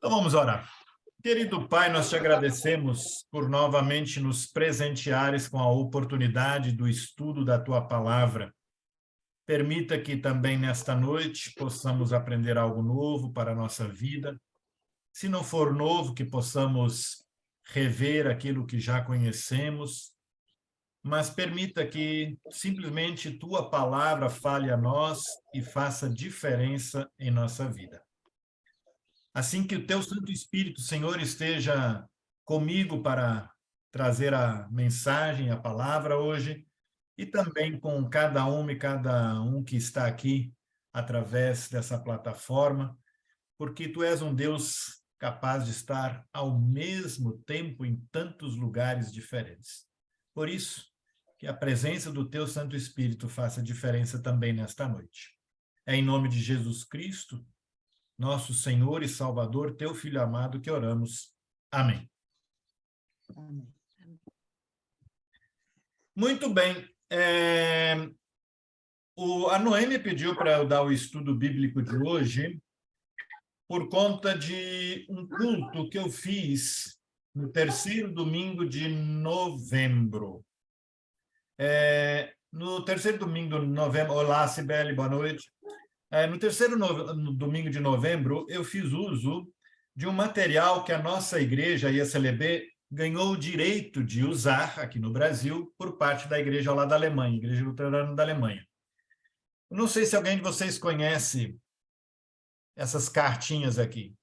Então vamos orar. Querido Pai, nós te agradecemos por novamente nos presenteares com a oportunidade do estudo da tua palavra. Permita que também nesta noite possamos aprender algo novo para a nossa vida. Se não for novo, que possamos rever aquilo que já conhecemos, mas permita que simplesmente tua palavra fale a nós e faça diferença em nossa vida. Assim que o teu Santo Espírito, Senhor, esteja comigo para trazer a mensagem, a palavra hoje, e também com cada uma e cada um que está aqui através dessa plataforma, porque tu és um Deus capaz de estar ao mesmo tempo em tantos lugares diferentes. Por isso, que a presença do teu Santo Espírito faça diferença também nesta noite. É em nome de Jesus Cristo, nosso Senhor e Salvador, teu Filho amado, que oramos. Amém. Amém. Muito bem. A Noemi pediu para eu dar o estudo bíblico de hoje por conta de um culto que eu fiz no terceiro domingo de novembro. No terceiro domingo de novembro... Olá, Cibele, boa noite. No terceiro domingo de novembro, eu fiz uso de um material que a nossa igreja, a IACLB, ganhou o direito de usar aqui no Brasil por parte da igreja lá da Alemanha, Igreja Luterana da Alemanha. Eu não sei se alguém de vocês conhece essas cartinhas aqui.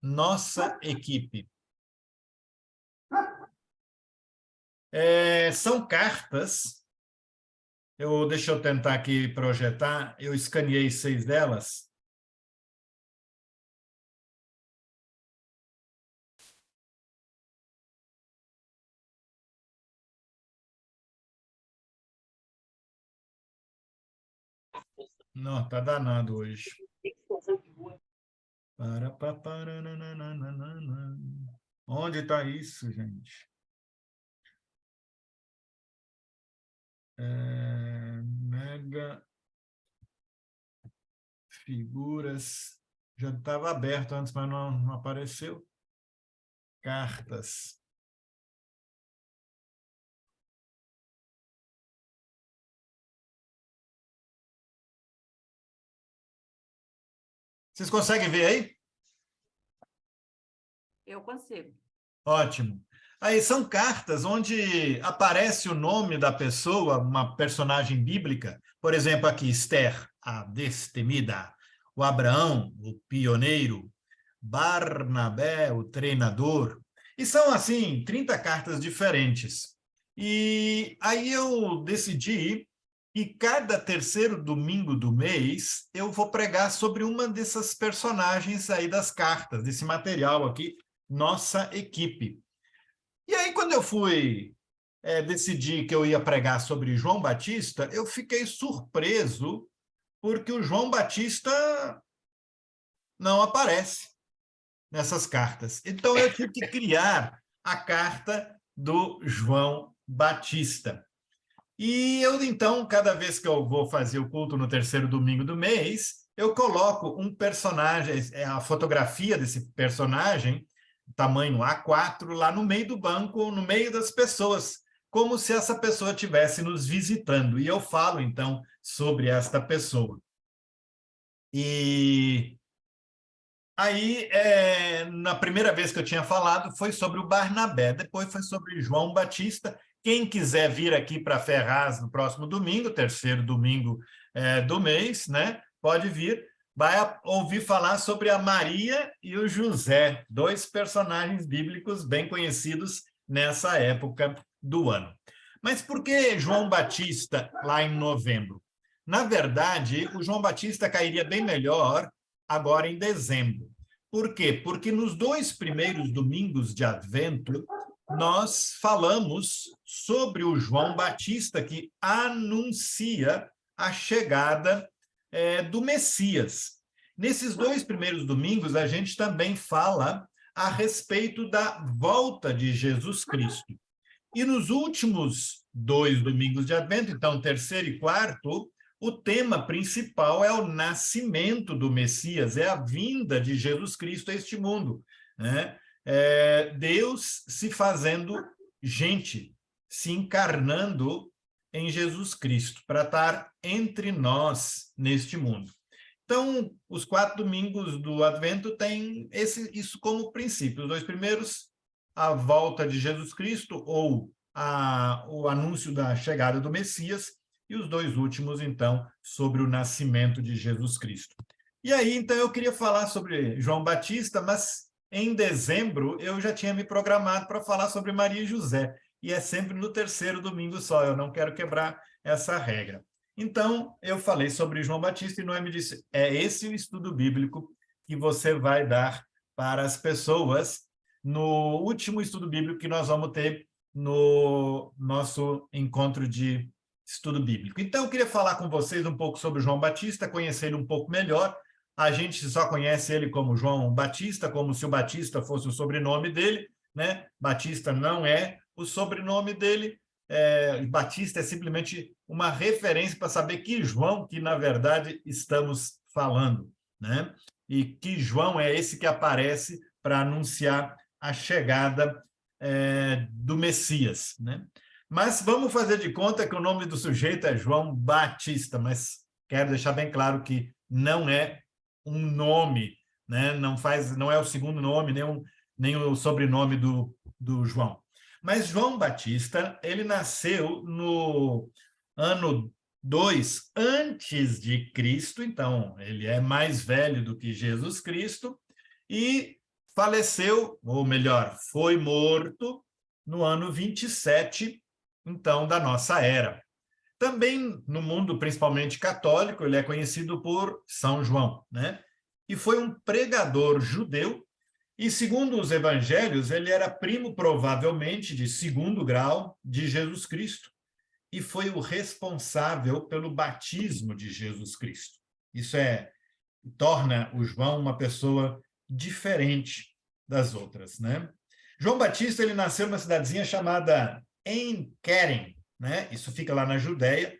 Nossa equipe. São cartas... Deixa eu tentar aqui projetar. Eu escaneei 6 delas. Não, tá danado hoje. Onde está isso, gente? Mega figuras. Já estava aberto antes, mas não apareceu. Cartas. Vocês conseguem ver aí? Eu consigo. Ótimo. Aí são cartas onde aparece o nome da pessoa, uma personagem bíblica. Por exemplo, aqui, Esther, a destemida. O Abraão, o pioneiro. Barnabé, o treinador. E são, assim, 30 cartas diferentes. E aí eu decidi que cada terceiro domingo do mês eu vou pregar sobre uma dessas personagens aí das cartas, desse material aqui, Nossa Equipe. E aí, quando eu fui decidir que eu ia pregar sobre João Batista, eu fiquei surpreso porque o João Batista não aparece nessas cartas. Então, eu tive que criar a carta do João Batista. E eu, então, cada vez que eu vou fazer o culto no terceiro domingo do mês, eu coloco um personagem, a fotografia desse personagem, tamanho A4, lá no meio do banco, no meio das pessoas, como se essa pessoa estivesse nos visitando. E eu falo, então, sobre esta pessoa. E aí, na primeira vez que eu tinha falado, foi sobre o Barnabé, depois foi sobre João Batista. Quem quiser vir aqui para Ferraz no próximo domingo, terceiro domingo do mês, né? Pode vir, vai ouvir falar sobre a Maria e o José, 2 personagens bíblicos bem conhecidos nessa época do ano. Mas por que João Batista lá em novembro? Na verdade, o João Batista cairia bem melhor agora em dezembro. Por quê? Porque nos 2 primeiros domingos de Advento, nós falamos sobre o João Batista, que anuncia a chegada do Messias. Nesses 2 primeiros domingos, a gente também fala a respeito da volta de Jesus Cristo. E nos últimos 2 domingos de Advento, então terceiro e quarto, o tema principal é o nascimento do Messias, é a vinda de Jesus Cristo a este mundo, né? Deus se fazendo gente, se encarnando em Jesus Cristo, para estar entre nós neste mundo. Então, os 4 domingos do Advento têm isso como princípio. Os 2 primeiros, a volta de Jesus Cristo, ou o anúncio da chegada do Messias, e os 2 últimos, então, sobre o nascimento de Jesus Cristo. E aí, então, eu queria falar sobre João Batista, mas em dezembro eu já tinha me programado para falar sobre Maria e José, e é sempre no 3º domingo só, eu não quero quebrar essa regra. Então, eu falei sobre João Batista e Noemi disse, é esse o estudo bíblico que você vai dar para as pessoas no último estudo bíblico que nós vamos ter no nosso encontro de estudo bíblico. Então, eu queria falar com vocês um pouco sobre João Batista, conhecer ele um pouco melhor. A gente só conhece ele como João Batista, como se o Batista fosse o sobrenome dele, né? Batista não é o sobrenome dele, Batista é simplesmente uma referência para saber que João que, na verdade, estamos falando, né? E que João é esse que aparece para anunciar a chegada do Messias, né? Mas vamos fazer de conta que o nome do sujeito é João Batista, mas quero deixar bem claro que não é um nome, né? Não é o segundo nome, nem o sobrenome do João. Mas João Batista, ele nasceu no ano 2 antes de Cristo, então ele é mais velho do que Jesus Cristo, e faleceu, ou melhor, foi morto no ano 27, então, da nossa era. Também no mundo, principalmente católico, ele é conhecido por São João, né? E foi um pregador judeu, e segundo os evangelhos, ele era primo, provavelmente, de 2º grau de Jesus Cristo, e foi o responsável pelo batismo de Jesus Cristo. Isso torna o João uma pessoa diferente das outras, né? João Batista, ele nasceu numa cidadezinha chamada En-Keren, né? Isso fica lá na Judéia.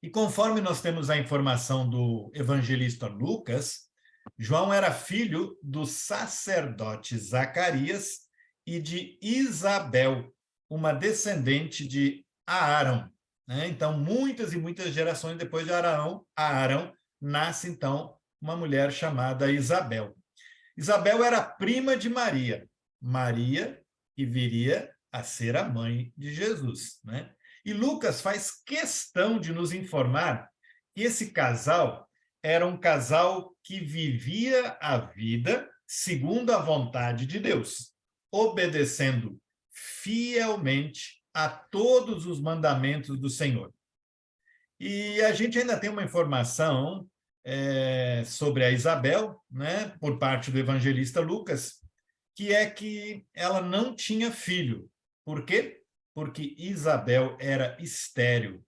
E conforme nós temos a informação do evangelista Lucas, João era filho do sacerdote Zacarias e de Isabel, uma descendente de Arão, né? Então, muitas e muitas gerações depois de Arão nasce, então, uma mulher chamada Isabel. Isabel era prima de Maria, Maria que viria a ser a mãe de Jesus, né? E Lucas faz questão de nos informar que esse casal era um casal que vivia a vida segundo a vontade de Deus, obedecendo fielmente a todos os mandamentos do Senhor. E a gente ainda tem uma informação sobre a Isabel, né, por parte do evangelista Lucas, que é que ela não tinha filho. Por quê? Porque Isabel era estéril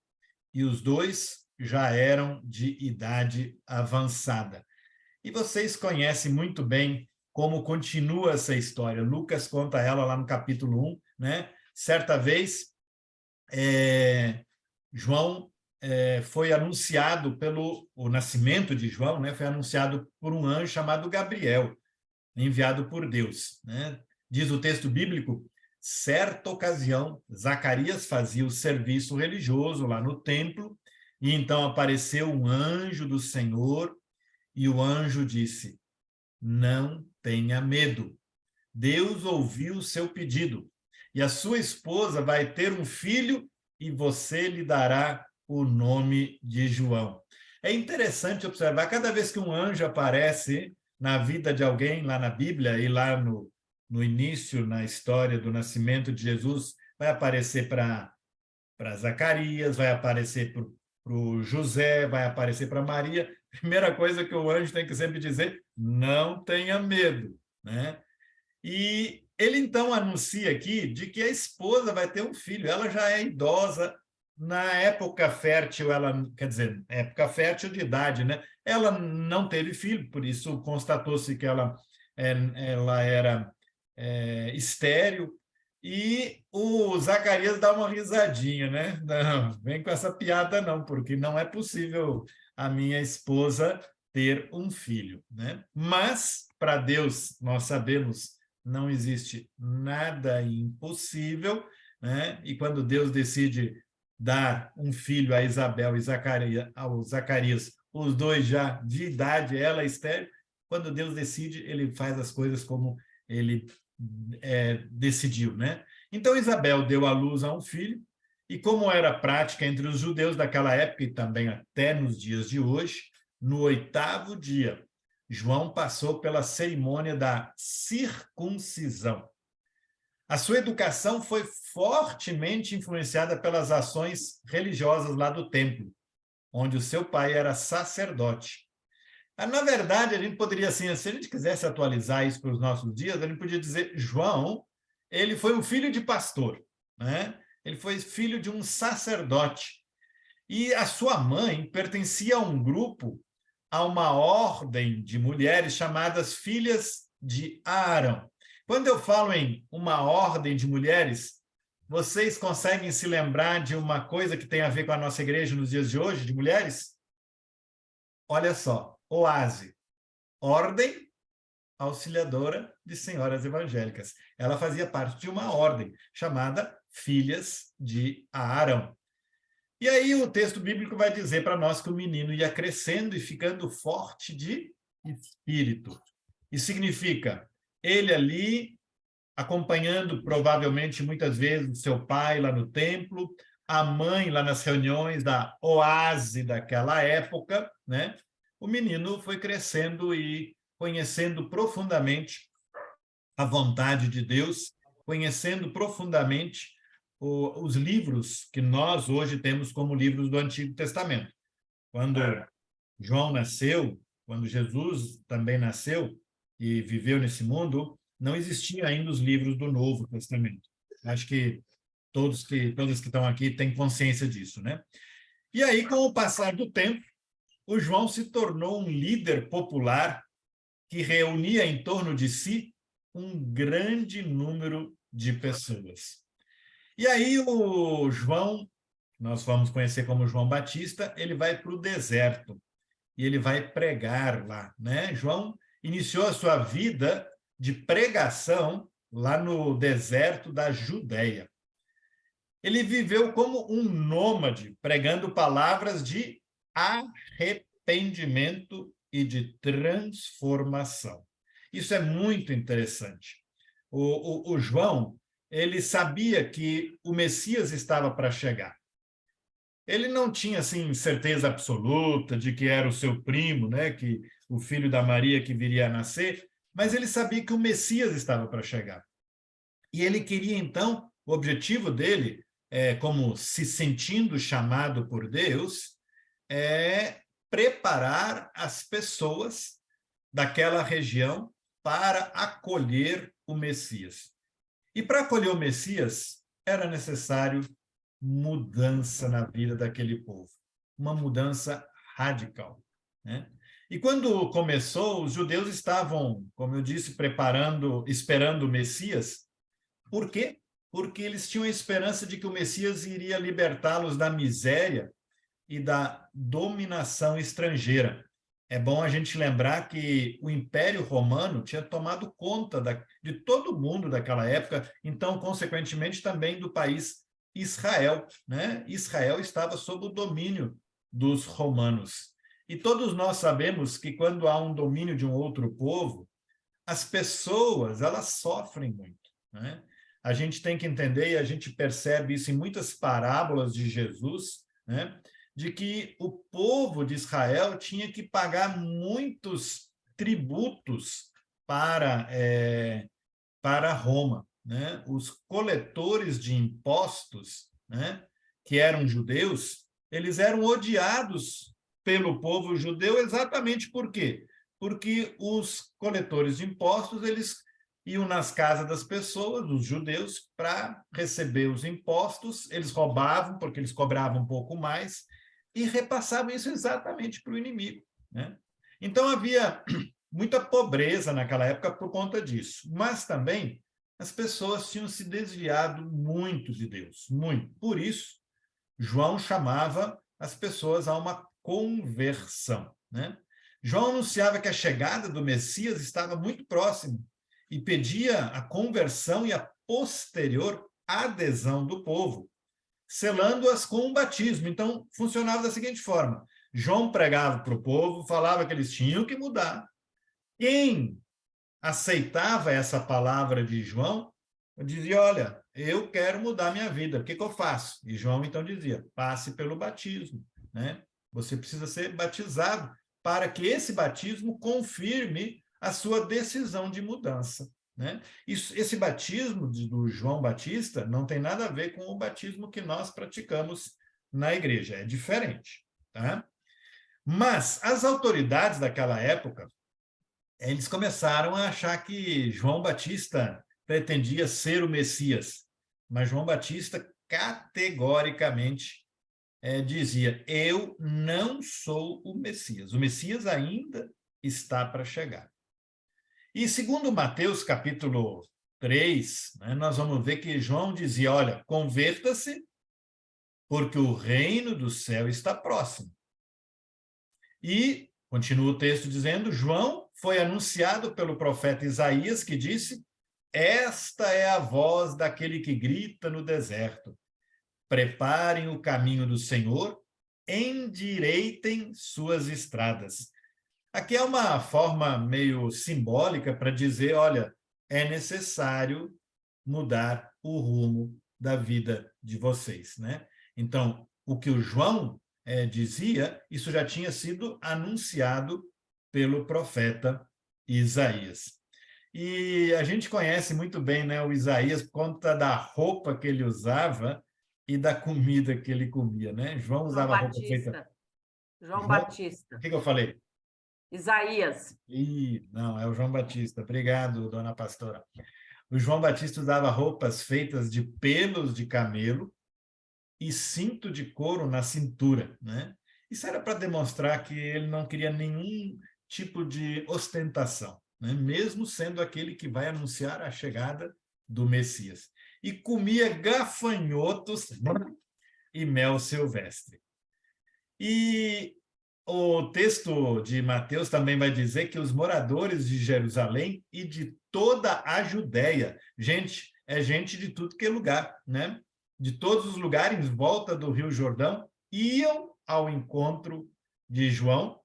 e os dois já eram de idade avançada. E vocês conhecem muito bem como continua essa história. Lucas conta ela lá no capítulo 1, né? Certa vez, João foi anunciado o nascimento de João, né? Foi anunciado por um anjo chamado Gabriel, enviado por Deus, né? Diz o texto bíblico, certa ocasião, Zacarias fazia o serviço religioso lá no templo, e então apareceu um anjo do Senhor, e o anjo disse, não tenha medo, Deus ouviu o seu pedido, e a sua esposa vai ter um filho, e você lhe dará o nome de João. É interessante observar, cada vez que um anjo aparece na vida de alguém, lá na Bíblia, e lá no início, na história do nascimento de Jesus, vai aparecer para Zacarias, vai aparecer para o José, vai aparecer para Maria. Primeira coisa que o anjo tem que sempre dizer, não tenha medo, né? E ele então anuncia aqui de que a esposa vai ter um filho, ela já é idosa, na época fértil, quer dizer, época fértil de idade, né? Ela não teve filho, por isso constatou-se que ela era estéril, E o Zacarias dá uma risadinha, né? Não, vem com essa piada não, porque não é possível a minha esposa ter um filho, né? Mas, para Deus, nós sabemos, não existe nada impossível, né? E quando Deus decide dar um filho a Isabel e ao Zacarias, os dois já de idade, ela estéril, quando Deus decide, ele faz as coisas como ele decidiu, né? Então Isabel deu à luz a um filho, e como era prática entre os judeus daquela época e também até nos dias de hoje, no 8º dia, João passou pela cerimônia da circuncisão. A sua educação foi fortemente influenciada pelas ações religiosas lá do templo, onde o seu pai era sacerdote. Na verdade, a gente poderia, assim, se a gente quisesse atualizar isso para os nossos dias, a gente podia dizer, João, ele foi um filho de pastor, né? Ele foi filho de um sacerdote. E a sua mãe pertencia a um grupo, a uma ordem de mulheres chamadas filhas de Arão. Quando eu falo em uma ordem de mulheres, vocês conseguem se lembrar de uma coisa que tem a ver com a nossa igreja nos dias de hoje, de mulheres? Olha só, OASE, Ordem Auxiliadora de Senhoras Evangélicas. Ela fazia parte de uma ordem chamada Filhas de Arão. E aí o texto bíblico vai dizer para nós que o menino ia crescendo e ficando forte de espírito. Isso significa ele ali acompanhando provavelmente muitas vezes o seu pai lá no templo, a mãe lá nas reuniões da oase daquela época, né? O menino foi crescendo e conhecendo profundamente a vontade de Deus, conhecendo profundamente os livros que nós hoje temos como livros do Antigo Testamento. Quando João nasceu, quando Jesus também nasceu e viveu nesse mundo, não existiam ainda os livros do Novo Testamento. Acho que todos que estão aqui têm consciência disso, né? E aí, com o passar do tempo, o João se tornou um líder popular que reunia em torno de si um grande número de pessoas. E aí o João, nós vamos conhecer como João Batista, ele vai para o deserto e ele vai pregar lá, né? João iniciou a sua vida de pregação lá no deserto da Judéia. Ele viveu como um nômade, pregando palavras de arrependimento e de transformação. Isso é muito interessante. O João, ele sabia que o Messias estava para chegar. Ele não tinha assim certeza absoluta de que era o seu primo, né, que o filho da Maria que viria a nascer, mas ele sabia que o Messias estava para chegar. E ele queria então, o objetivo dele, como se sentindo chamado por Deus, é preparar as pessoas daquela região para acolher o Messias. E para acolher o Messias, era necessário mudança na vida daquele povo, uma mudança radical, né? E quando começou, os judeus estavam, como eu disse, esperando o Messias. Por quê? Porque eles tinham a esperança de que o Messias iria libertá-los da miséria e da dominação estrangeira. É bom a gente lembrar que o Império Romano tinha tomado conta de todo mundo daquela época, então, consequentemente, também do país Israel, né? Israel estava sob o domínio dos romanos. E todos nós sabemos que quando há um domínio de um outro povo, as pessoas, elas sofrem muito, né? A gente tem que entender, e a gente percebe isso em muitas parábolas de Jesus, né? De que o povo de Israel tinha que pagar muitos tributos para Roma, né? Os coletores de impostos, né, que eram judeus, eles eram odiados pelo povo judeu exatamente por quê? Porque os coletores de impostos, eles iam nas casas das pessoas, dos judeus, para receber os impostos, eles roubavam, porque eles cobravam um pouco mais, e repassavam isso exatamente para o inimigo, né? Então, havia muita pobreza naquela época por conta disso. Mas também as pessoas tinham se desviado muito de Deus, muito. Por isso, João chamava as pessoas a uma conversão, né? João anunciava que a chegada do Messias estava muito próxima e pedia a conversão e a posterior adesão do povo, selando-as com um batismo. Então, funcionava da seguinte forma: João pregava para o povo, falava que eles tinham que mudar. Quem aceitava essa palavra de João, dizia: olha, eu quero mudar minha vida, o que eu faço? E João então dizia: passe pelo batismo, né? Você precisa ser batizado para que esse batismo confirme a sua decisão de mudança, né? Esse batismo do João Batista não tem nada a ver com o batismo que nós praticamos na igreja, é diferente, tá? Mas as autoridades daquela época, eles começaram a achar que João Batista pretendia ser o Messias, mas João Batista categoricamente dizia: eu não sou o Messias ainda está para chegar. E segundo Mateus capítulo 3, né, nós vamos ver que João dizia: olha, converta-se, porque o reino do céu está próximo. E, continua o texto dizendo, João foi anunciado pelo profeta Isaías, que disse: esta é a voz daquele que grita no deserto: preparem o caminho do Senhor, endireitem suas estradas. Aqui é uma forma meio simbólica para dizer: olha, é necessário mudar o rumo da vida de vocês, né? Então, o que o João dizia, isso já tinha sido anunciado pelo profeta Isaías. E a gente conhece muito bem, né, o Isaías por conta da roupa que ele usava e da comida que ele comia, né? João usava roupa feita... João Batista. O que eu falei? Isaías. Não, é o João Batista. Obrigado, dona pastora. O João Batista usava roupas feitas de pelos de camelo e cinto de couro na cintura, né? Isso era para demonstrar que ele não queria nenhum tipo de ostentação, né? Mesmo sendo aquele que vai anunciar a chegada do Messias. E comia gafanhotos e mel silvestre. E o texto de Mateus também vai dizer que os moradores de Jerusalém e de toda a Judéia, gente, é gente de tudo que é lugar, né? De todos os lugares em volta do Rio Jordão, iam ao encontro de João,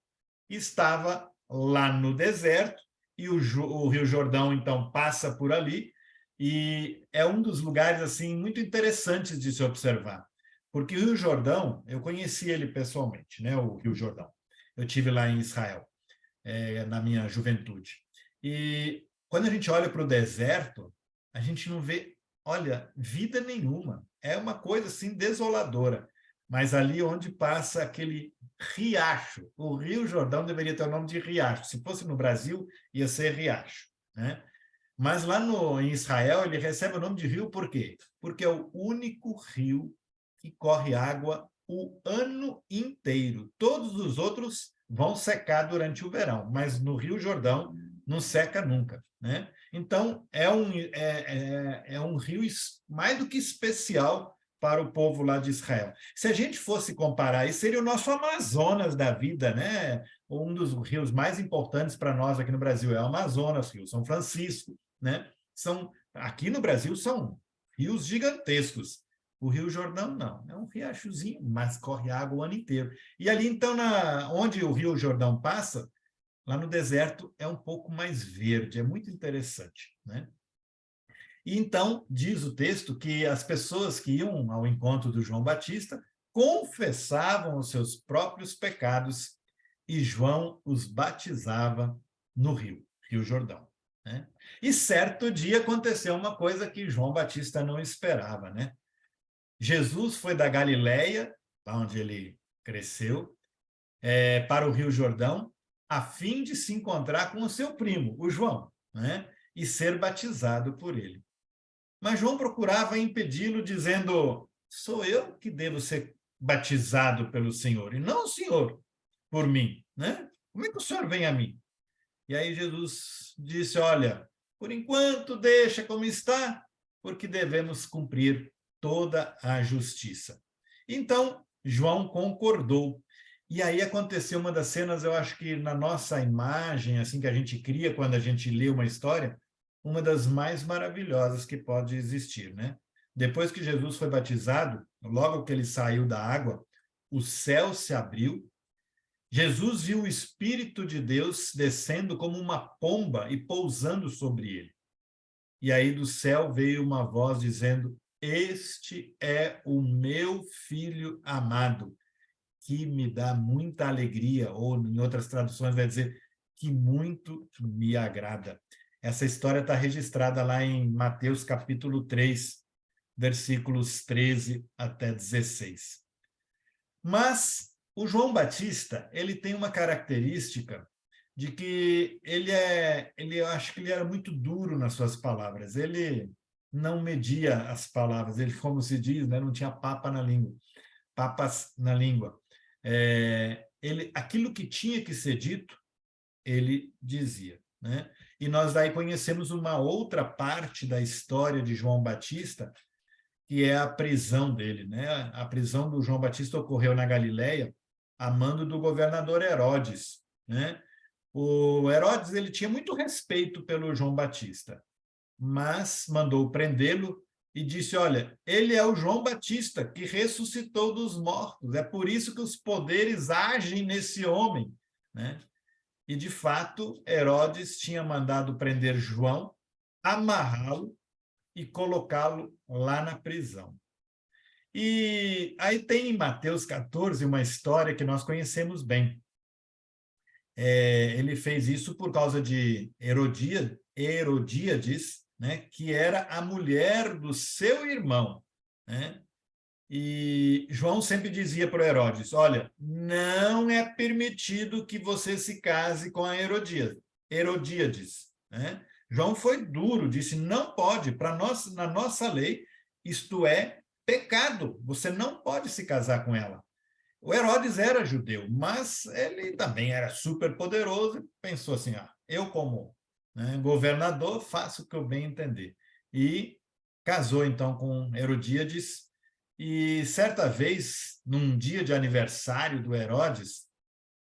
estava lá no deserto, e o Rio Jordão, então, passa por ali, e é um dos lugares, assim, muito interessantes de se observar. Porque o Rio Jordão, eu conheci ele pessoalmente, né, o Rio Jordão. Eu tive lá em Israel, na minha juventude. E quando a gente olha para o deserto, a gente não vê, olha, vida nenhuma. É uma coisa assim desoladora. Mas ali onde passa aquele riacho, o Rio Jordão deveria ter o nome de riacho. Se fosse no Brasil, ia ser riacho, né? Mas lá em Israel, ele recebe o nome de rio por quê? Porque é o único rio que corre água o ano inteiro. Todos os outros vão secar durante o verão, mas no Rio Jordão não seca nunca, né? Então, é um rio mais do que especial para o povo lá de Israel. Se a gente fosse comparar, isso seria o nosso Amazonas da vida, né? Um dos rios mais importantes para nós aqui no Brasil é o Amazonas, Rio São Francisco, né? Aqui no Brasil são rios gigantescos. O Rio Jordão não, é um riachozinho, mas corre água o ano inteiro. E ali, então, onde o Rio Jordão passa, lá no deserto, é um pouco mais verde, é muito interessante, né? E então, diz o texto que as pessoas que iam ao encontro do João Batista confessavam os seus próprios pecados e João os batizava no Rio Jordão, né? E certo dia aconteceu uma coisa que João Batista não esperava, né? Jesus foi da Galileia, onde ele cresceu, para o Rio Jordão, a fim de se encontrar com o seu primo, o João, né? E ser batizado por ele. Mas João procurava impedi-lo, dizendo: sou eu que devo ser batizado pelo Senhor, e não o Senhor por mim, né? Como é que o Senhor vem a mim? E aí Jesus disse: olha, por enquanto deixa como está, porque devemos cumprir toda a justiça. Então, João concordou. E aí aconteceu uma das cenas, eu acho que na nossa imagem, assim que a gente cria quando a gente lê uma história, uma das mais maravilhosas que pode existir, né? Depois que Jesus foi batizado, logo que ele saiu da água, o céu se abriu. Jesus viu o Espírito de Deus descendo como uma pomba e pousando sobre ele. E aí do céu veio uma voz dizendo: Este é o meu filho amado, que me dá muita alegria, ou em outras traduções vai dizer que muito me agrada. Essa história está registrada lá em Mateus capítulo 3, versículos 13 até 16. Mas o João Batista, ele tem uma característica de que eu acho que ele era muito duro nas suas palavras. Ele não media as palavras, ele, como se diz, né, não tinha papas na língua. Aquilo que tinha que ser dito, ele dizia, né? E nós daí conhecemos uma outra parte da história de João Batista, que é a prisão dele, né? A prisão do João Batista ocorreu na Galileia, a mando do governador Herodes, né? O Herodes, ele tinha muito respeito pelo João Batista, mas mandou prendê-lo e disse: olha, ele é o João Batista que ressuscitou dos mortos, é por isso que os poderes agem nesse homem, né? E, de fato, Herodes tinha mandado prender João, amarrá-lo e colocá-lo lá na prisão. E aí tem em Mateus 14 uma história que nós conhecemos bem. Ele fez isso por causa de Herodíades, né, que era a mulher do seu irmão, né? E João sempre dizia para Herodes: olha, não é permitido que você se case com a Herodíades, né? João foi duro, disse: não pode, na nossa lei, isto é pecado, você não pode se casar com ela. O Herodes era judeu, mas ele também era super poderoso e pensou assim: eu como, né, governador faço o que eu bem entender. E casou então com Herodíades. E certa vez, num dia de aniversário do Herodes,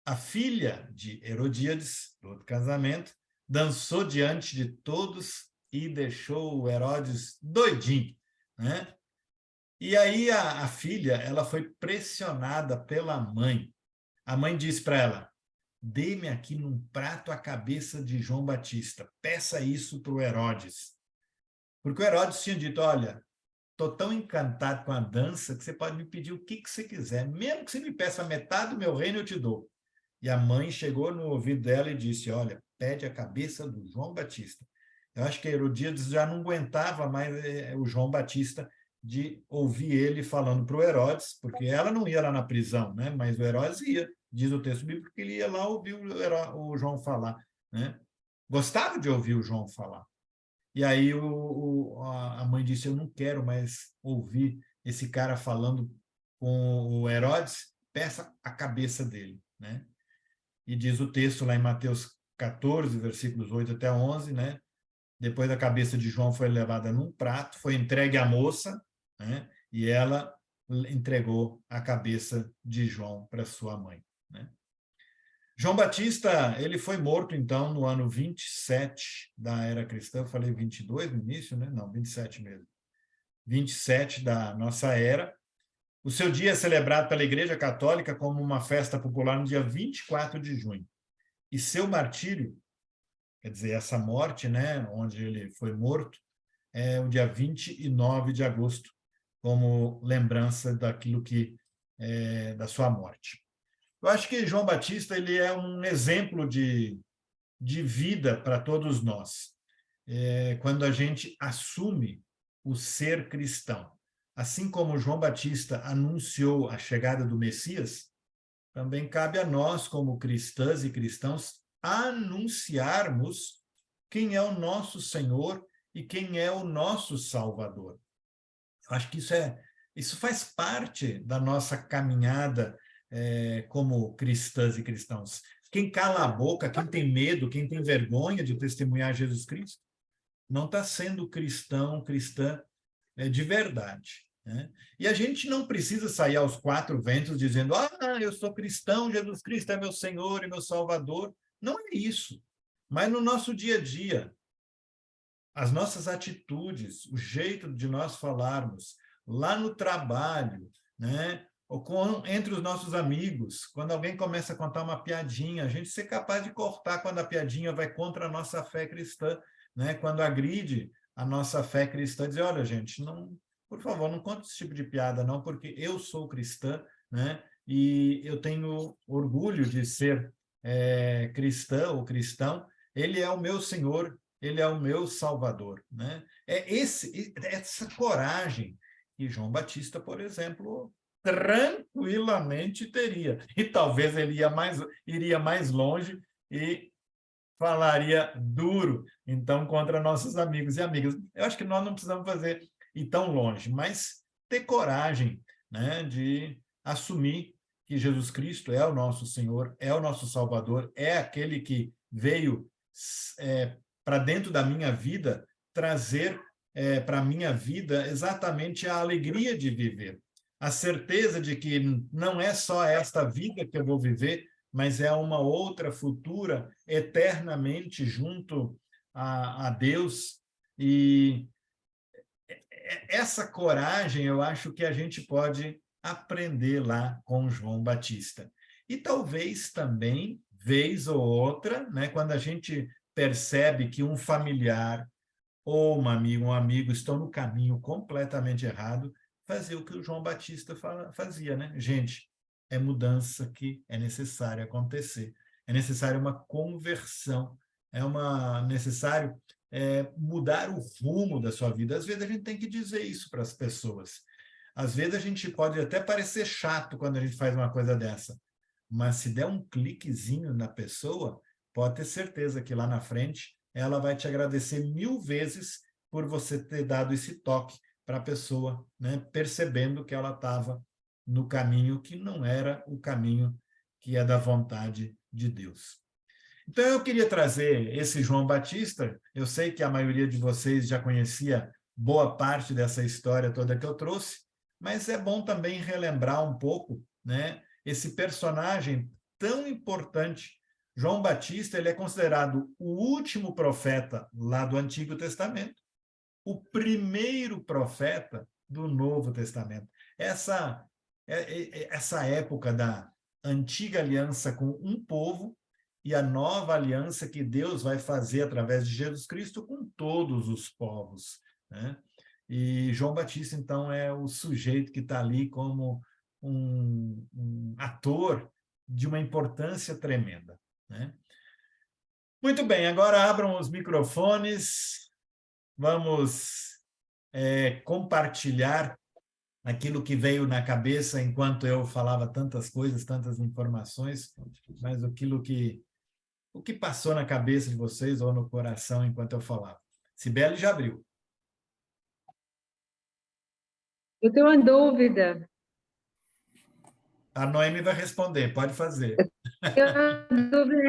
a filha de Herodíades, do outro casamento, dançou diante de todos e deixou o Herodes doidinho, né? E aí a filha, ela foi pressionada pela mãe. A mãe disse para ela: dê-me aqui num prato a cabeça de João Batista, peça isso para o Herodes. Porque o Herodes tinha dito: olha, estou tão encantado com a dança que você pode me pedir o que você quiser, mesmo que você me peça metade do meu reino, eu te dou. E a mãe chegou no ouvido dela e disse: olha, pede a cabeça do João Batista. Eu acho que Herodíades já não aguentava mais o João Batista de ouvir ele falando para o Herodes, porque ela não ia lá na prisão, né? Mas o Herodes ia, diz o texto bíblico, que ele ia lá ouvir o João falar, né? Gostava de ouvir o João falar. E aí a mãe disse: eu não quero mais ouvir esse cara falando com o Herodes, peça a cabeça dele, né? E diz o texto lá em Mateus 14, versículos 8 até 11, né? Depois a cabeça de João foi levada num prato, foi entregue à moça, né? E ela entregou a cabeça de João para sua mãe, né? João Batista, ele foi morto, então, no ano 27 da era cristã. Eu falei 22 no início, né? Não, 27 mesmo. 27 da nossa era. O seu dia é celebrado pela Igreja Católica como uma festa popular no dia 24 de junho. E seu martírio, quer dizer, essa morte, né, onde ele foi morto, é o dia 29 de agosto, como lembrança daquilo da sua morte. Eu acho que João Batista ele é um exemplo de vida para todos nós. Quando a gente assume o ser cristão. Assim como João Batista anunciou a chegada do Messias, também cabe a nós, como cristãs e cristãos, anunciarmos quem é o nosso Senhor e quem é o nosso Salvador. Eu acho que isso faz parte da nossa caminhada como cristãs e cristãos. Quem cala a boca, quem tem medo, quem tem vergonha de testemunhar Jesus Cristo, não está sendo cristão, cristã de verdade, né? E a gente não precisa sair aos quatro ventos dizendo, eu sou cristão, Jesus Cristo é meu Senhor e meu Salvador. Não é isso. Mas no nosso dia a dia, as nossas atitudes, o jeito de nós falarmos, lá no trabalho, né? Entre os nossos amigos, quando alguém começa a contar uma piadinha, a gente ser capaz de cortar quando a piadinha vai contra a nossa fé cristã, né? Quando agride a nossa fé cristã, dizer, olha, gente, não, por favor, não conte esse tipo de piada, não, porque eu sou cristã, né? E eu tenho orgulho de ser cristã ou cristão, ele é o meu Senhor, ele é o meu Salvador, né? Essa coragem que João Batista, por exemplo, tranquilamente teria. E talvez ele iria mais longe e falaria duro, então, contra nossos amigos e amigas. Eu acho que nós não precisamos ir tão longe, mas ter coragem, né, de assumir que Jesus Cristo é o nosso Senhor, é o nosso Salvador, é aquele que veio para dentro da minha vida, trazer para a minha vida exatamente a alegria de viver. A certeza de que não é só esta vida que eu vou viver, mas é uma outra futura, eternamente junto a Deus. E essa coragem, eu acho que a gente pode aprender lá com João Batista. E talvez também, vez ou outra, né, quando a gente percebe que um familiar ou um amigo estão no caminho completamente errado, fazer o que o João Batista fazia, né? Gente, é mudança que é necessária acontecer. É necessária uma conversão, necessário mudar o rumo da sua vida. Às vezes a gente tem que dizer isso para as pessoas. Às vezes a gente pode até parecer chato quando a gente faz uma coisa dessa, mas se der um cliquezinho na pessoa, pode ter certeza que lá na frente ela vai te agradecer 1000 vezes por você ter dado esse toque para a pessoa, né? Percebendo que ela estava no caminho que não era o caminho que é da vontade de Deus. Então, eu queria trazer esse João Batista. Eu sei que a maioria de vocês já conhecia boa parte dessa história toda que eu trouxe, mas é bom também relembrar um pouco, né, esse personagem tão importante. João Batista, ele é considerado o último profeta lá do Antigo Testamento, o primeiro profeta do Novo Testamento. Essa época da antiga aliança com um povo e a nova aliança que Deus vai fazer através de Jesus Cristo com todos os povos, né? E João Batista, então, é o sujeito que está ali como um ator de uma importância tremenda, né? Muito bem, agora abram os microfones, vamos compartilhar aquilo que veio na cabeça enquanto eu falava tantas coisas, tantas informações, mas o que passou na cabeça de vocês ou no coração enquanto eu falava. Cibele já abriu. Eu tenho uma dúvida. A Noemi vai responder, pode fazer. Eu tenho uma dúvida.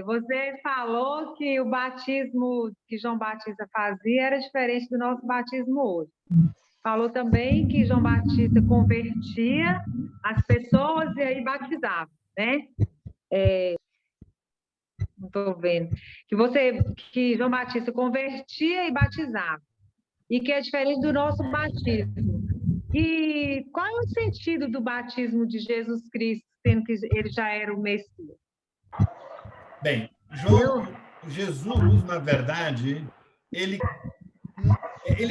Você falou que o batismo que João Batista fazia era diferente do nosso batismo hoje. Falou também que João Batista convertia as pessoas e aí batizava, né? Não estou vendo. Que João Batista convertia e batizava. E que é diferente do nosso batismo. E qual é o sentido do batismo de Jesus Cristo, sendo que ele já era o Messias? Bem, Jesus, na verdade, ele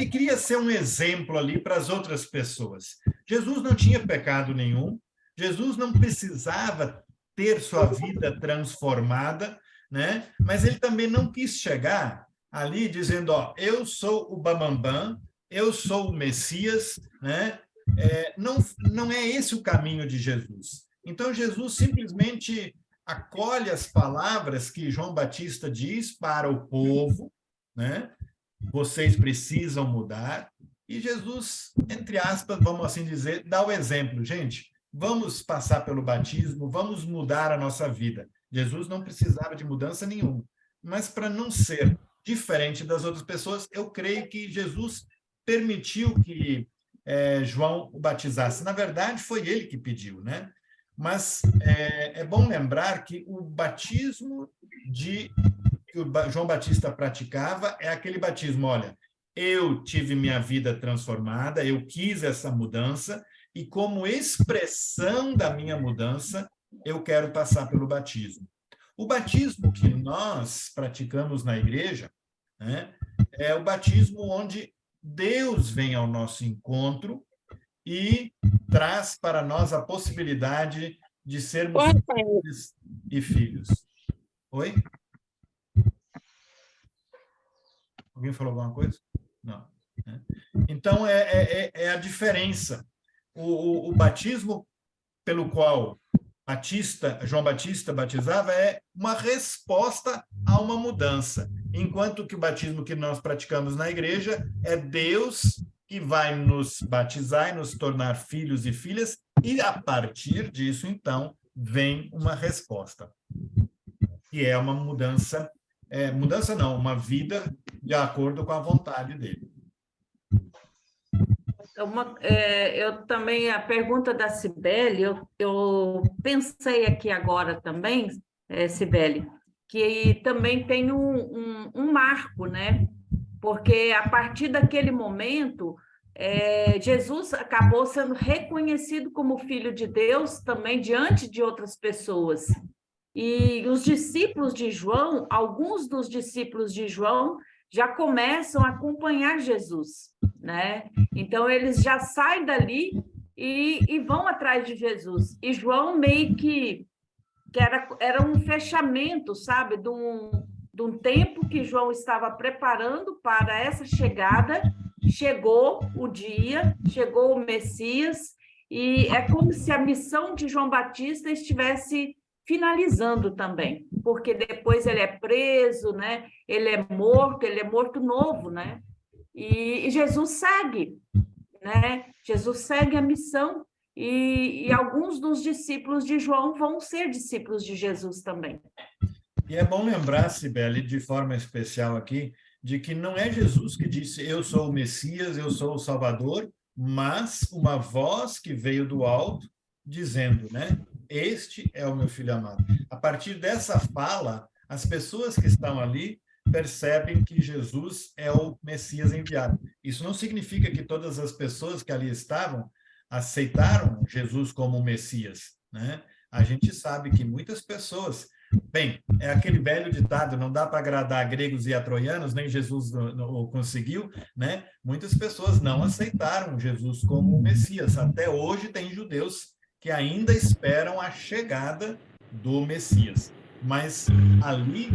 queria ser um exemplo ali para as outras pessoas. Jesus não tinha pecado nenhum, Jesus não precisava ter sua vida transformada, né? Mas ele também não quis chegar ali dizendo, eu sou o Bambambam, eu sou o Messias, né? Não é esse o caminho de Jesus. Então, Jesus simplesmente acolhe as palavras que João Batista diz para o povo, né? Vocês precisam mudar. E Jesus, entre aspas, vamos assim dizer, dá o exemplo. Gente, vamos passar pelo batismo, vamos mudar a nossa vida. Jesus não precisava de mudança nenhuma. Mas para não ser diferente das outras pessoas, eu creio que Jesus permitiu que João o batizasse. Na verdade, foi ele que pediu, né? Mas é bom lembrar que o batismo que o João Batista praticava é aquele batismo, olha, eu tive minha vida transformada, eu quis essa mudança, e como expressão da minha mudança, eu quero passar pelo batismo. O batismo que nós praticamos na igreja, né, é o batismo onde Deus vem ao nosso encontro e traz para nós a possibilidade de sermos filhos e filhos. Oi? Alguém falou alguma coisa? Não. Então, é a diferença. O batismo pelo qual João Batista batizava é uma resposta a uma mudança, enquanto que o batismo que nós praticamos na igreja é Deus que vai nos batizar e nos tornar filhos e filhas, e a partir disso, então, vem uma resposta, que é uma mudança, mudança não, uma vida de acordo com a vontade dele. Eu também, a pergunta da Cibele, eu pensei aqui agora também, Cibele, que também tem um marco, né? Porque a partir daquele momento, Jesus acabou sendo reconhecido como Filho de Deus também diante de outras pessoas. E os discípulos de João, alguns dos discípulos de João, já começam a acompanhar Jesus, né? Então, eles já saem dali e vão atrás de Jesus. E João meio que era um fechamento, sabe? De um tempo que João estava preparando para essa chegada. Chegou o dia, chegou o Messias, e é como se a missão de João Batista estivesse finalizando também, porque depois ele é preso, né? Ele é morto novo, né? E Jesus segue, né? Jesus segue a missão, e alguns dos discípulos de João vão ser discípulos de Jesus também. E é bom lembrar, Cibele, de forma especial aqui, de que não é Jesus que disse, eu sou o Messias, eu sou o Salvador, mas uma voz que veio do alto dizendo, né? Este é o meu filho amado. A partir dessa fala, as pessoas que estão ali percebem que Jesus é o Messias enviado. Isso não significa que todas as pessoas que ali estavam aceitaram Jesus como o Messias, né? A gente sabe que muitas pessoas... Bem, é aquele velho ditado, não dá para agradar a gregos e a troianos, nem Jesus não conseguiu, né? Muitas pessoas não aceitaram Jesus como o Messias. Até hoje tem judeus que ainda esperam a chegada do Messias. Mas ali,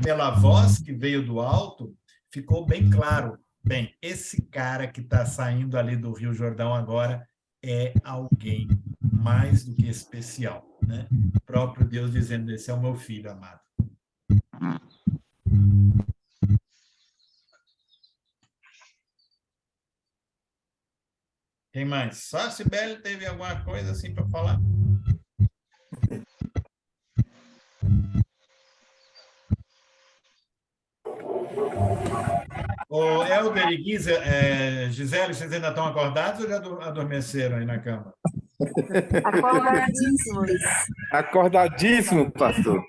pela voz que veio do alto, ficou bem claro, bem, esse cara que está saindo ali do Rio Jordão agora é alguém mais do que especial, né? O próprio Deus dizendo, esse é o meu filho amado. Quem mais? Só a Cibele teve alguma coisa assim para falar? O Helder e Gisele, vocês ainda estão acordados ou já adormeceram aí na cama? Acordadíssimos. Acordadíssimo, pastor.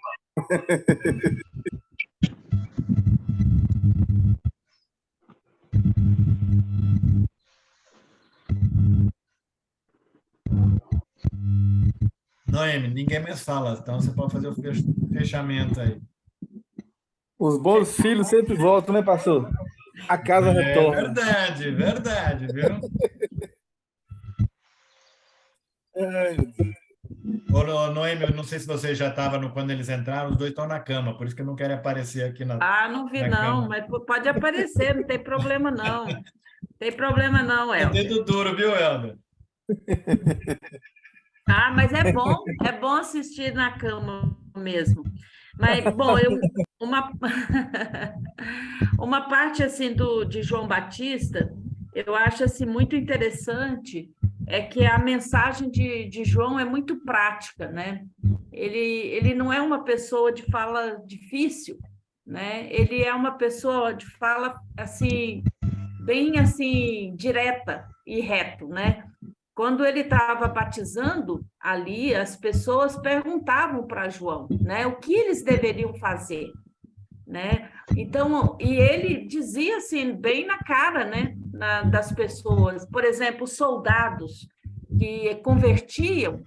Noemi, ninguém mais fala, então você pode fazer o fechamento aí. Os bons filhos sempre voltam, né, pastor? A casa retorna. Verdade, verdade, viu? Ô, Noemi, eu não sei se você já estava quando eles entraram, os dois estão na cama, por isso que eu não quero aparecer aqui na Não vi na não, cama. mas pode aparecer, não tem problema não. Tem problema não, É Helder. dedo duro, viu, Helder? Mas é bom assistir na cama mesmo. Mas, bom, uma parte assim de João Batista, eu acho assim muito interessante, é que a mensagem de João é muito prática, né? Ele não é uma pessoa de fala difícil, né? Ele é uma pessoa de fala assim, bem assim, direta e reto, né? Quando ele estava batizando ali, as pessoas perguntavam para João, né, o que eles deveriam fazer, né? Então, e ele dizia assim, bem na cara, né, das pessoas. Por exemplo, os soldados que convertiam,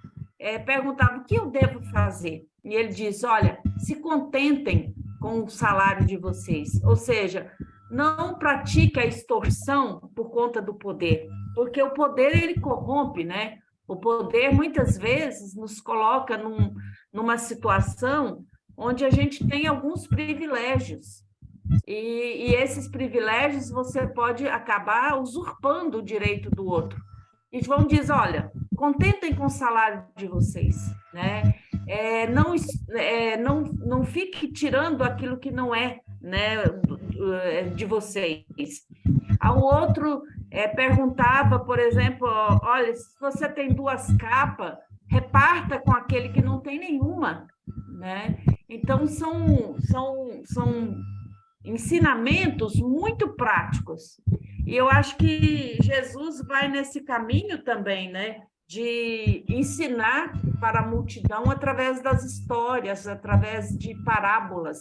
perguntavam o que eu devo fazer. E ele diz: olha, se contentem com o salário de vocês. Ou seja, não pratique a extorsão por conta do poder, porque o poder ele corrompe, né? O poder muitas vezes nos coloca numa situação onde a gente tem alguns privilégios. E esses privilégios você pode acabar usurpando o direito do outro. E João diz: olha, contentem com o salário de vocês, né? Não fique tirando aquilo que não é, né, de vocês. Ao outro perguntava, por exemplo, olha, se você tem 2 capas, reparta com aquele que não tem nenhuma, né? Então, são ensinamentos muito práticos. E eu acho que Jesus vai nesse caminho também, né? De ensinar para a multidão através das histórias, através de parábolas.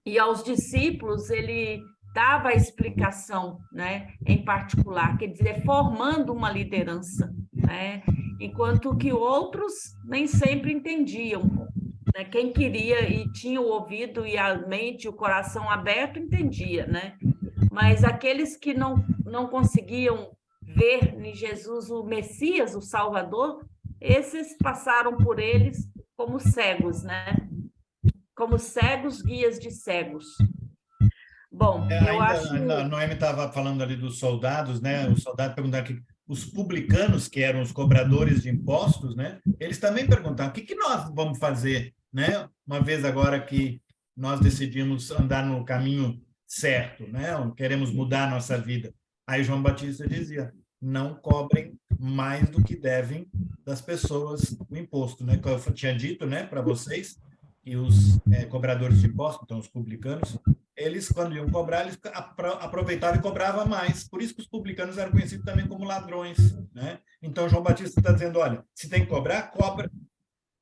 E aos discípulos ele dava a explicação, né, em particular, quer dizer, formando uma liderança, né? Enquanto que outros nem sempre entendiam, né? Quem queria e tinha o ouvido e a mente, o coração aberto, entendia, né? Mas aqueles que não conseguiam ver em Jesus o Messias, o Salvador, esses passaram por eles como cegos, né? Como cegos, guias de cegos. Bom, eu acho... A Noemi estava falando ali dos soldados, né? Os soldados perguntaram que os publicanos, que eram os cobradores de impostos, né? Eles também perguntaram: o que nós vamos fazer, né? Uma vez agora que nós decidimos andar no caminho certo, né? Queremos mudar a nossa vida. Aí João Batista dizia: não cobrem mais do que devem das pessoas o imposto, né? Que eu tinha dito, né, para vocês, e os cobradores de impostos, então os publicanos, eles, quando iam cobrar, eles aproveitavam e cobravam mais. Por isso que os publicanos eram conhecidos também como ladrões, né? Então, João Batista está dizendo: olha, se tem que cobrar, cobra.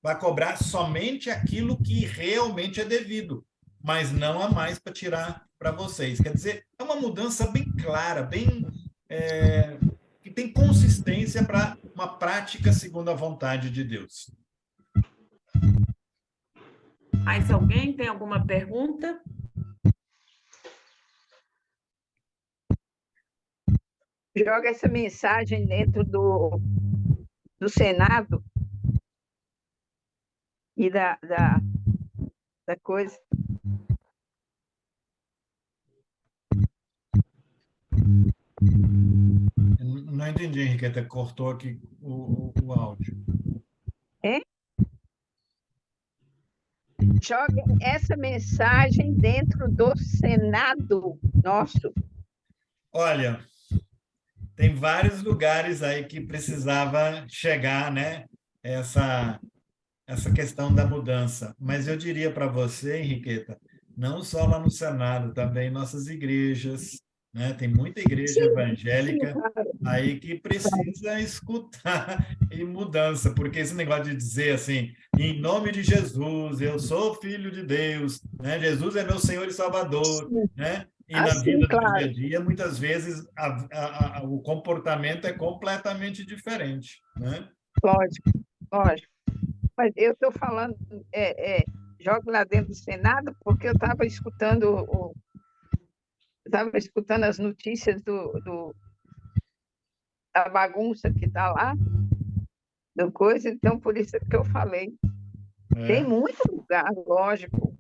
Vai cobrar somente aquilo que realmente é devido, mas não há mais para tirar para vocês. Quer dizer, é uma mudança bem clara, bem que tem consistência para uma prática segundo a vontade de Deus. Mais alguém tem alguma pergunta? Joga essa mensagem dentro do Senado e da coisa. Não entendi, Henriqueta, cortou aqui o áudio. Joga essa mensagem dentro do Senado nosso. Olha, tem vários lugares aí que precisava chegar, né? Essa questão da mudança. Mas eu diria para você, Henriqueta, não só lá no Senado, também em nossas igrejas, né? Tem muita igreja evangélica aí que precisa escutar em mudança, porque esse negócio de dizer assim, em nome de Jesus, eu sou filho de Deus, né? Jesus é meu Senhor e Salvador, né? E na vida do dia a dia, muitas vezes, o comportamento é completamente diferente, né? Lógico, lógico. Mas eu estou falando, jogo lá dentro do Senado, porque eu estava escutando as notícias da bagunça que está lá, do coisa, então por isso que eu falei. Tem muito lugar, lógico,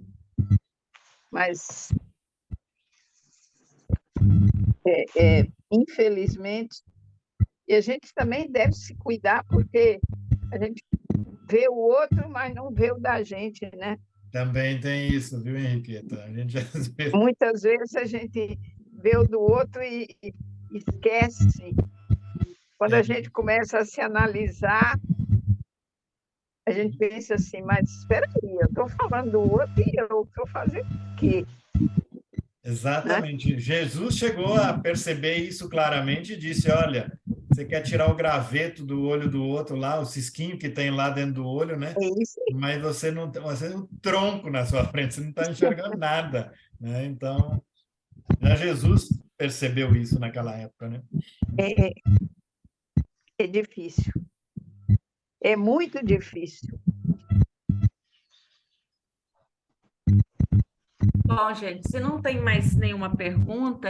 mas infelizmente, e a gente também deve se cuidar, porque a gente vê o outro, mas não vê o da gente, né? Também tem isso, viu, Henriqueta? Muitas vezes a gente vê o do outro e esquece Quando a gente começa a se analisar, a gente pensa assim, mas espera aí, eu estou falando do outro e eu estou fazendo o quê? Exatamente. Jesus chegou a perceber isso claramente e disse: olha, você quer tirar o graveto do olho do outro lá, o cisquinho que tem lá dentro do olho, né? É isso aí. Mas você tem um tronco na sua frente, você não está enxergando nada, né? Então, já Jesus percebeu isso naquela época, né? É, é difícil. É muito difícil. Bom, gente, se não tem mais nenhuma pergunta,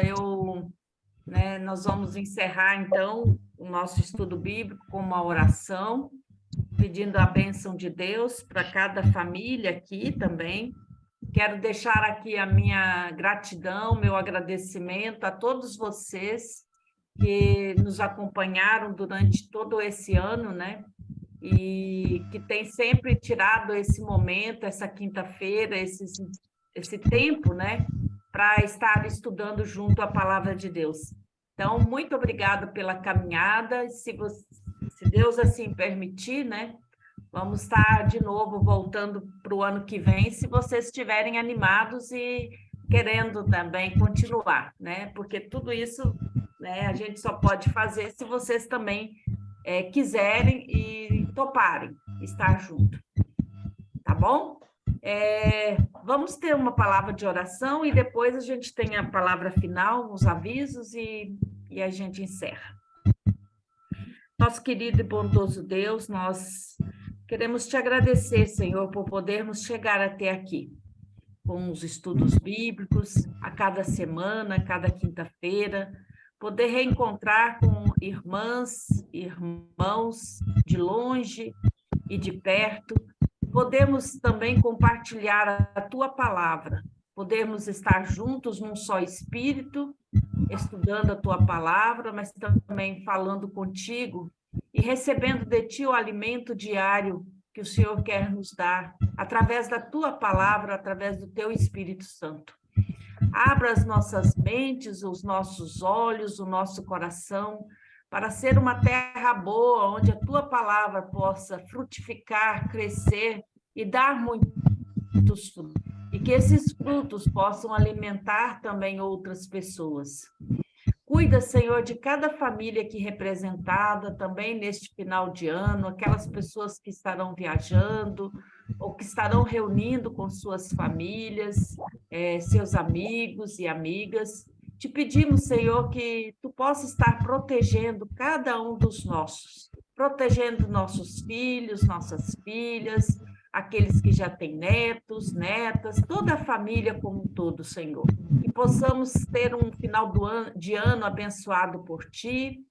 nós vamos encerrar, então, o nosso estudo bíblico com uma oração, pedindo a bênção de Deus para cada família aqui também. Quero deixar aqui a minha gratidão, meu agradecimento a todos vocês que nos acompanharam durante todo esse ano, né? E que tem sempre tirado esse momento, essa quinta-feira, esse tempo, né? Para estar estudando junto a palavra de Deus. Então, muito obrigada pela caminhada. Se Deus assim permitir, né? Vamos estar de novo voltando para o ano que vem, se vocês estiverem animados e querendo também continuar, né? Porque tudo isso, né, a gente só pode fazer se vocês também quiserem e toparem estar junto. Tá bom? Vamos ter uma palavra de oração e depois a gente tem a palavra final, os avisos e a gente encerra. Nosso querido e bondoso Deus, nós queremos te agradecer, Senhor, por podermos chegar até aqui, com os estudos bíblicos, a cada semana, a cada quinta-feira, poder reencontrar com irmãs, irmãos de longe e de perto, podemos também compartilhar a tua palavra, podemos estar juntos num só espírito, estudando a tua palavra, mas também falando contigo e recebendo de ti o alimento diário que o Senhor quer nos dar, através da tua palavra, através do teu Espírito Santo. Abra as nossas mentes, os nossos olhos, o nosso coração, para ser uma terra boa, onde a tua palavra possa frutificar, crescer e dar muitos frutos. E que esses frutos possam alimentar também outras pessoas. Cuida, Senhor, de cada família aqui representada também neste final de ano, aquelas pessoas que estarão viajando ou que estarão reunindo com suas famílias, seus amigos e amigas. Te pedimos, Senhor, que tu possa estar protegendo cada um dos nossos, protegendo nossos filhos, nossas filhas, aqueles que já têm netos, netas, toda a família como um todo, Senhor. Que possamos ter um final de ano abençoado por Ti,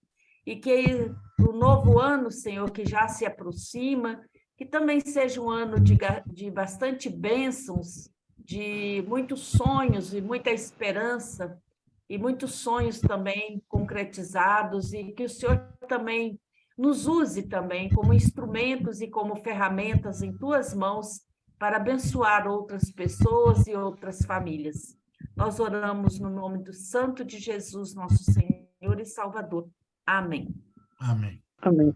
e que o novo ano, Senhor, que já se aproxima, que também seja um ano de bastante bênçãos, de muitos sonhos e muita esperança, e muitos sonhos também concretizados, e que o Senhor também nos use também como instrumentos e como ferramentas em tuas mãos para abençoar outras pessoas e outras famílias. Nós oramos no nome do Santo de Jesus, nosso Senhor e Salvador. Amém. Amém. Amém.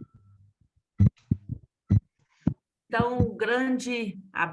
Então, um grande abraço.